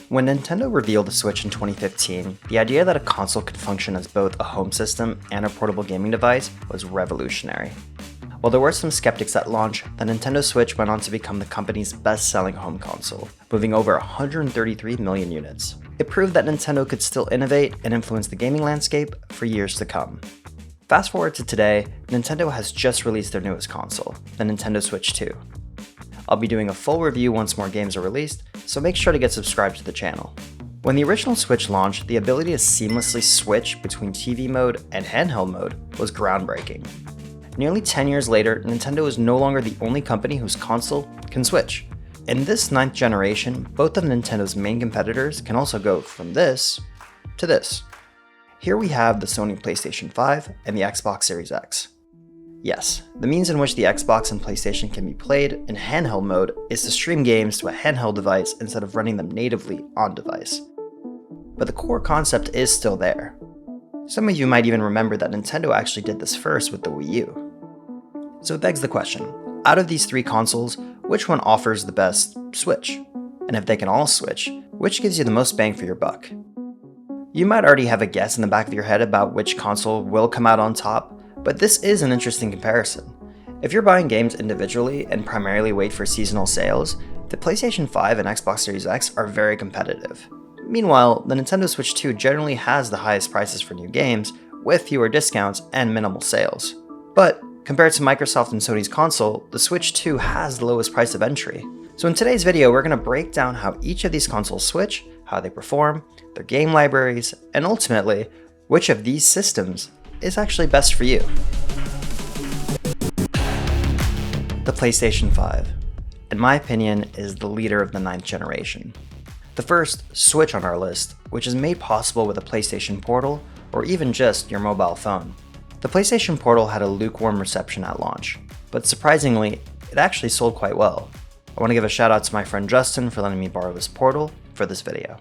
When Nintendo revealed the Switch in 2015, the idea that a console could function as both a home system and a portable gaming device was revolutionary. While there were some skeptics at launch, the Nintendo Switch went on to become the company's best-selling home console, moving over 133 million units. It proved that Nintendo could still innovate and influence the gaming landscape for years to come. Fast forward to today, Nintendo has just released their newest console, the Nintendo Switch 2. I'll be doing a full review once more games are released, so make sure to get subscribed to the channel. When the original Switch launched, the ability to seamlessly switch between TV mode and handheld mode was groundbreaking. Nearly 10 years later, Nintendo is no longer the only company whose console can switch. In this 9th generation, both of Nintendo's main competitors can also go from this to this. Here we have the Sony PlayStation 5 and the Xbox Series X. Yes, the means in which the Xbox and PlayStation can be played in handheld mode is to stream games to a handheld device instead of running them natively on device. But the core concept is still there. Some of you might even remember that Nintendo actually did this first with the Wii U. So it begs the question, out of these 3 consoles, which one offers the best Switch? And if they can all switch, which gives you the most bang for your buck? You might already have a guess in the back of your head about which console will come out on top, but this is an interesting comparison. If you're buying games individually and primarily wait for seasonal sales, the PlayStation 5 and Xbox Series X are very competitive. Meanwhile, the Nintendo Switch 2 generally has the highest prices for new games, with fewer discounts and minimal sales. But compared to Microsoft and Sony's console, the Switch 2 has the lowest price of entry. So in today's video, we're going to break down how each of these consoles switch, how they perform, their game libraries, and ultimately, which of these systems is actually best for you. The PlayStation 5, in my opinion, is the leader of the 9th generation. The first Switch on our list, which is made possible with a PlayStation Portal or even just your mobile phone. The PlayStation Portal had a lukewarm reception at launch, but surprisingly, it actually sold quite well. I want to give a shout out to my friend Justin for letting me borrow his Portal for this video.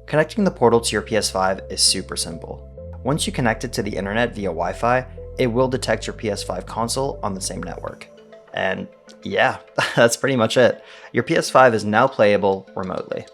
Connecting the Portal to your PS5 is super simple. Once you connect it to the internet via Wi-Fi, it will detect your PS5 console on the same network. And yeah, that's pretty much it. Your PS5 is now playable remotely.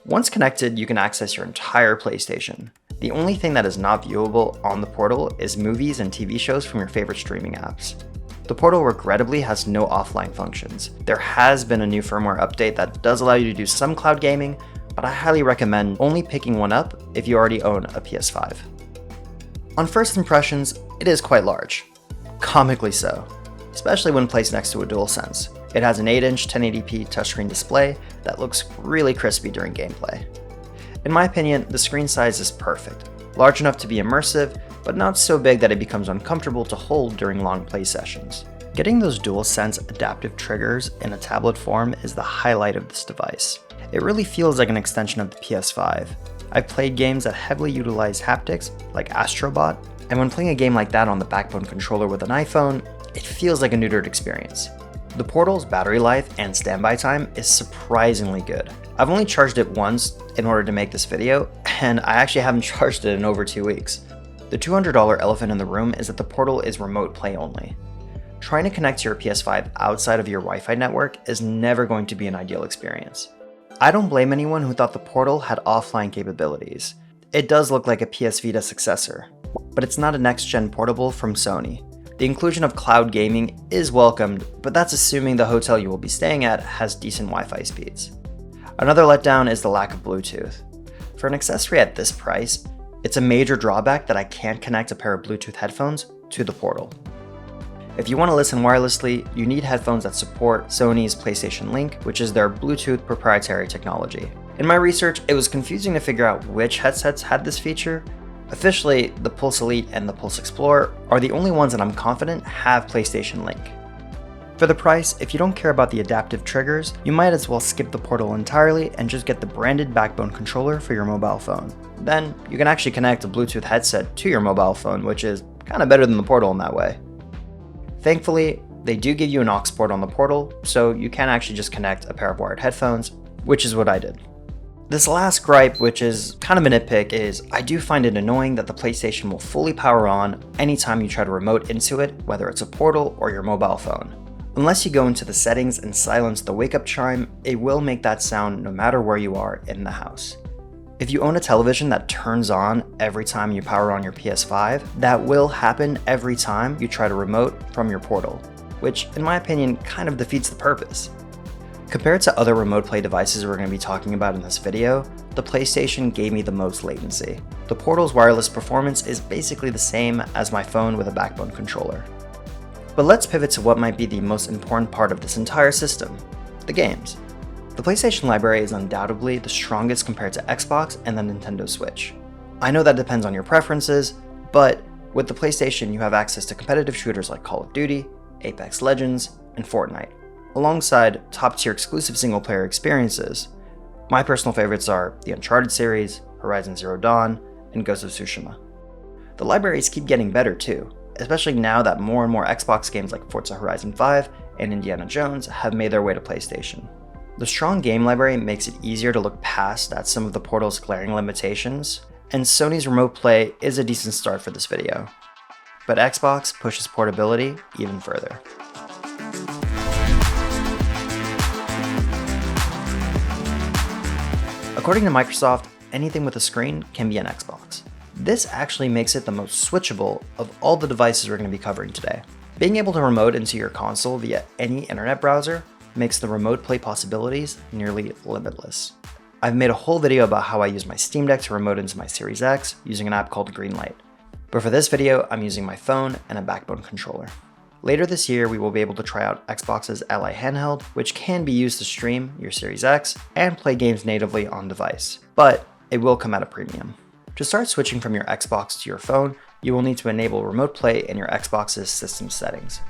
Once connected, you can access your entire PlayStation. The only thing that is not viewable on the Portal is movies and TV shows from your favorite streaming apps. The Portal regrettably has no offline functions. There has been a new firmware update that does allow you to do some cloud gaming, but I highly recommend only picking one up if you already own a PS5. On first impressions, it is quite large. Comically so, especially when placed next to a DualSense. It has an 8-inch 1080p touchscreen display that looks really crispy during gameplay. In my opinion, the screen size is perfect, large enough to be immersive, but not so big that it becomes uncomfortable to hold during long play sessions. Getting those DualSense adaptive triggers in a tablet form is the highlight of this device. It really feels like an extension of the PS5. I've played games that heavily utilize haptics, like Astrobot, and when playing a game like that on the Backbone controller with an iPhone, it feels like a neutered experience. The Portal's battery life and standby time is surprisingly good. I've only charged it once in order to make this video, and I actually haven't charged it in over 2 weeks. The $200 elephant in the room is that the Portal is remote play only. Trying to connect to your PS5 outside of your Wi-Fi network is never going to be an ideal experience. I don't blame anyone who thought the Portal had offline capabilities. It does look like a PS Vita successor, but it's not a next-gen portable from Sony. The inclusion of cloud gaming is welcomed, but that's assuming the hotel you will be staying at has decent Wi-Fi speeds. Another letdown is the lack of Bluetooth. For an accessory at this price, it's a major drawback that I can't connect a pair of Bluetooth headphones to the Portal. If you want to listen wirelessly, you need headphones that support Sony's PlayStation Link, which is their Bluetooth proprietary technology. In my research, it was confusing to figure out which headsets had this feature. Officially, the Pulse Elite and the Pulse Explorer are the only ones that I'm confident have PlayStation Link. For the price, if you don't care about the adaptive triggers, you might as well skip the Portal entirely and just get the branded Backbone controller for your mobile phone. Then, you can actually connect a Bluetooth headset to your mobile phone, which is kind of better than the Portal in that way. Thankfully, they do give you an aux port on the Portal, so you can actually just connect a pair of wired headphones, which is what I did. This last gripe, which is kind of a nitpick, is I do find it annoying that the PlayStation will fully power on anytime you try to remote into it, whether it's a Portal or your mobile phone. Unless you go into the settings and silence the wake-up chime, it will make that sound no matter where you are in the house. If you own a television that turns on every time you power on your PS5, that will happen every time you try to remote from your portal, which in my opinion kind of defeats the purpose. Compared to other remote play devices we're going to be talking about in this video, the PlayStation gave me the most latency. The portal's wireless performance is basically the same as my phone with a backbone controller. But let's pivot to what might be the most important part of this entire system, the games. The PlayStation library is undoubtedly the strongest compared to Xbox and the Nintendo Switch. I know that depends on your preferences, but with the PlayStation you have access to competitive shooters like Call of Duty, Apex Legends, and Fortnite, alongside top-tier exclusive single-player experiences. My personal favorites are the Uncharted series, Horizon Zero Dawn, and Ghost of Tsushima. The libraries keep getting better too, especially now that more and more Xbox games like Forza Horizon 5 and Indiana Jones have made their way to PlayStation. The strong game library makes it easier to look past at some of the portal's glaring limitations, and Sony's Remote Play is a decent start for this video. But Xbox pushes portability even further. According to Microsoft, anything with a screen can be an Xbox. This actually makes it the most switchable of all the devices we're going to be covering today. Being able to remote into your console via any internet browser makes the remote play possibilities nearly limitless. I've made a whole video about how I use my Steam Deck to remote into my Series X using an app called Greenlight. But for this video, I'm using my phone and a backbone controller. Later this year, we will be able to try out Xbox's Ally handheld, which can be used to stream your Series X and play games natively on device, but it will come at a premium. To start switching from your Xbox to your phone, you will need to enable Remote Play in your Xbox's system settings.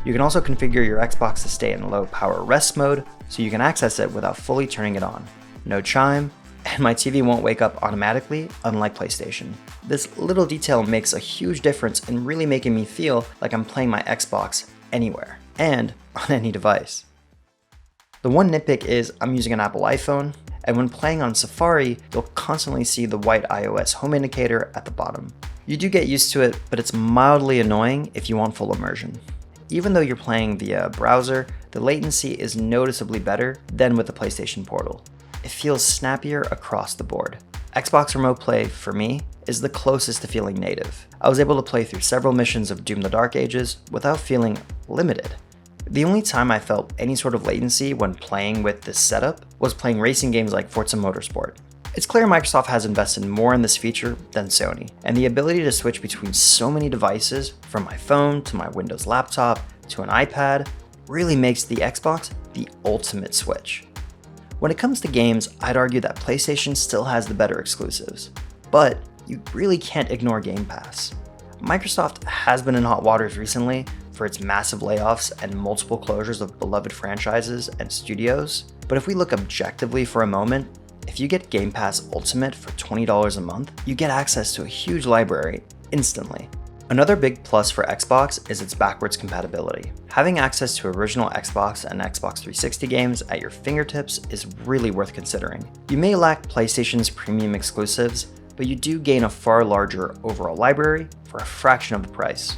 You can also configure your Xbox to stay in low power rest mode, so you can access it without fully turning it on. No chime, and my TV won't wake up automatically, unlike PlayStation. This little detail makes a huge difference in really making me feel like I'm playing my Xbox anywhere, and on any device. The one nitpick is I'm using an Apple iPhone, and when playing on Safari, you'll constantly see the white iOS home indicator at the bottom. You do get used to it, but it's mildly annoying if you want full immersion. Even though you're playing via a browser, the latency is noticeably better than with the PlayStation Portal. It feels snappier across the board. Xbox Remote Play, for me, is the closest to feeling native. I was able to play through several missions of Doom: The Dark Ages without feeling limited. The only time I felt any sort of latency when playing with this setup was playing racing games like Forza Motorsport. It's clear Microsoft has invested more in this feature than Sony, and the ability to switch between so many devices, from my phone to my Windows laptop to an iPad, really makes the Xbox the ultimate switch. When it comes to games, I'd argue that PlayStation still has the better exclusives, but you really can't ignore Game Pass. Microsoft has been in hot waters recently for its massive layoffs and multiple closures of beloved franchises and studios, but if we look objectively for a moment, if you get Game Pass Ultimate for $20 a month, you get access to a huge library instantly. Another big plus for Xbox is its backwards compatibility. Having access to original Xbox and Xbox 360 games at your fingertips is really worth considering. You may lack PlayStation's premium exclusives, but you do gain a far larger overall library for a fraction of the price.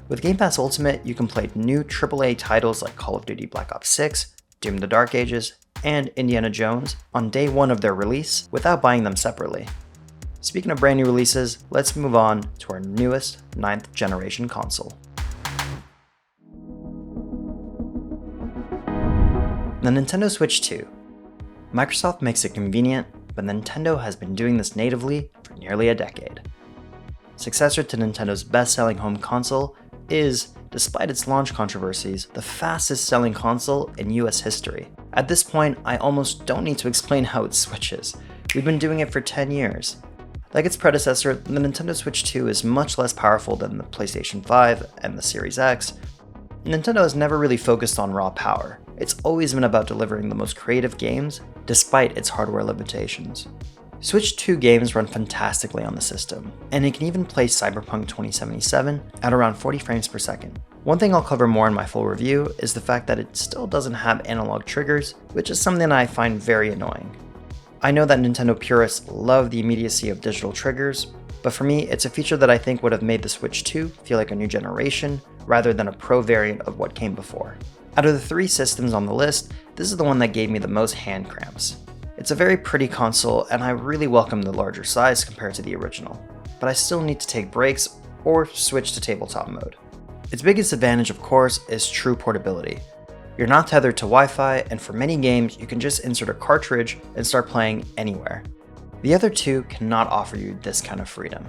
With Game Pass Ultimate, you can play new AAA titles like Call of Duty Black Ops 6, Doom: The Dark Ages, and Indiana Jones on day one of their release without buying them separately. Speaking of brand new releases, let's move on to our newest 9th generation console. The Nintendo Switch 2. Microsoft makes it convenient, but Nintendo has been doing this natively for nearly a decade. Successor to Nintendo's best-selling home console is, despite its launch controversies, the fastest selling console in US history. At this point, I almost don't need to explain how it switches. We've been doing it for 10 years. Like its predecessor, the Nintendo Switch 2 is much less powerful than the PlayStation 5 and the Series X. Nintendo has never really focused on raw power. It's always been about delivering the most creative games, despite its hardware limitations. Switch 2 games run fantastically on the system, and it can even play Cyberpunk 2077 at around 40 frames per second. One thing I'll cover more in my full review is the fact that it still doesn't have analog triggers, which is something I find very annoying. I know that Nintendo purists love the immediacy of digital triggers, but for me, it's a feature that I think would have made the Switch 2 feel like a new generation, rather than a Pro variant of what came before. Out of the 3 systems on the list, this is the one that gave me the most hand cramps. It's a very pretty console, and I really welcome the larger size compared to the original, but I still need to take breaks or switch to tabletop mode. Its biggest advantage, of course, is true portability. You're not tethered to Wi-Fi, and for many games, you can just insert a cartridge and start playing anywhere. The other 2 cannot offer you this kind of freedom.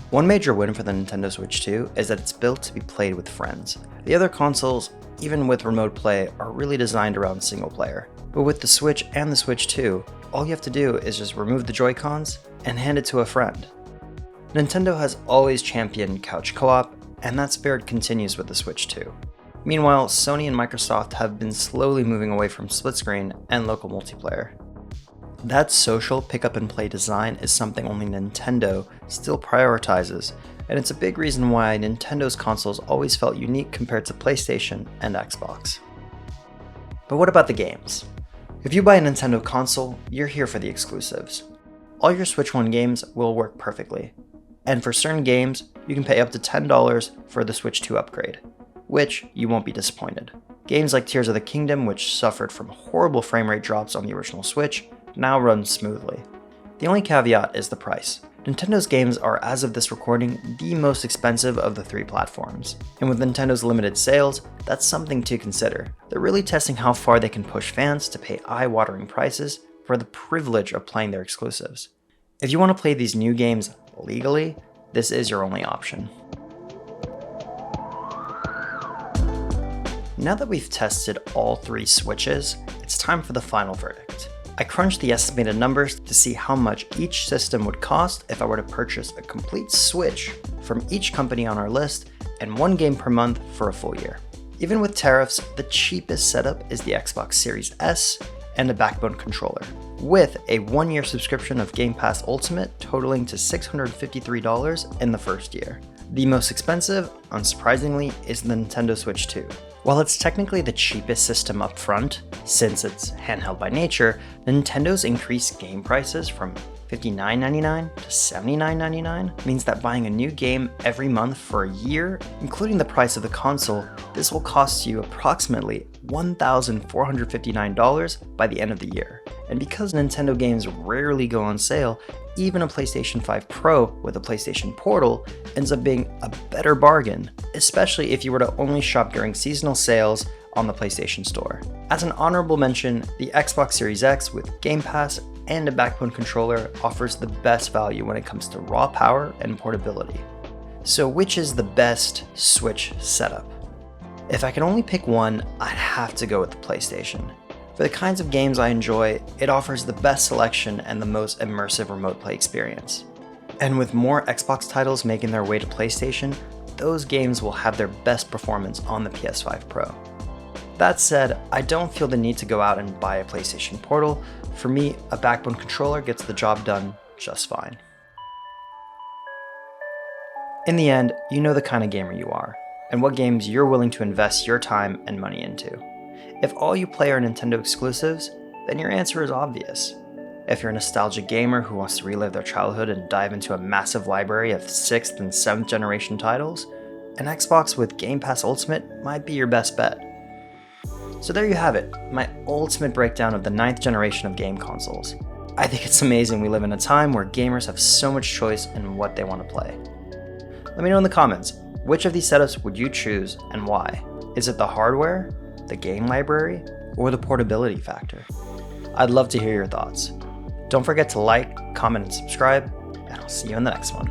One major win for the Nintendo Switch 2 is that it's built to be played with friends. The other consoles, even with remote play, are really designed around single player. But with the Switch and the Switch 2, all you have to do is just remove the Joy-Cons and hand it to a friend. Nintendo has always championed couch co-op, and that spirit continues with the Switch 2. Meanwhile, Sony and Microsoft have been slowly moving away from split screen and local multiplayer. That social pick-up-and-play design is something only Nintendo still prioritizes, and it's a big reason why Nintendo's consoles always felt unique compared to PlayStation and Xbox. But what about the games? If you buy a Nintendo console, you're here for the exclusives. All your Switch 1 games will work perfectly, and for certain games, you can pay up to $10 for the Switch 2 upgrade, which you won't be disappointed. Games like Tears of the Kingdom, which suffered from horrible frame rate drops on the original Switch, now runs smoothly. The only caveat is the price. Nintendo's games are, as of this recording, the most expensive of the 3 platforms. And with Nintendo's limited sales, that's something to consider. They're really testing how far they can push fans to pay eye-watering prices for the privilege of playing their exclusives. If you want to play these new games legally, this is your only option. Now that we've tested all 3 Switches, it's time for the final verdict. I crunched the estimated numbers to see how much each system would cost if I were to purchase a complete Switch from each company on our list and 1 game per month for a full year. Even with tariffs, the cheapest setup is the Xbox Series S and a backbone controller, with a 1-year subscription of Game Pass Ultimate totaling to $653 in the first year. The most expensive, unsurprisingly, is the Nintendo Switch 2. While it's technically the cheapest system up front, since it's handheld by nature, Nintendo's increased game prices from $59.99 to $79.99 means that buying a new game every month for a year, including the price of the console, this will cost you approximately $1,459 by the end of the year. And because Nintendo games rarely go on sale, even a PlayStation 5 Pro with a PlayStation Portal ends up being a better bargain, especially if you were to only shop during seasonal sales on the PlayStation Store. As an honorable mention, the Xbox Series X with Game Pass and a backbone controller offers the best value when it comes to raw power and portability. So which is the best Switch setup? If I could only pick one, I'd have to go with the PlayStation. For the kinds of games I enjoy, it offers the best selection and the most immersive remote play experience. And with more Xbox titles making their way to PlayStation, those games will have their best performance on the PS5 Pro. That said, I don't feel the need to go out and buy a PlayStation Portal. For me, a backbone controller gets the job done just fine. In the end, you know the kind of gamer you are, and what games you're willing to invest your time and money into. If all you play are Nintendo exclusives, then your answer is obvious. If you're a nostalgic gamer who wants to relive their childhood and dive into a massive library of 6th and 7th generation titles, an Xbox with Game Pass Ultimate might be your best bet. So there you have it, my ultimate breakdown of the 9th generation of game consoles. I think it's amazing we live in a time where gamers have so much choice in what they want to play. Let me know in the comments, which of these setups would you choose and why? Is it the hardware, the game library, or the portability factor? I'd love to hear your thoughts. Don't forget to like, comment, and subscribe, and I'll see you in the next one.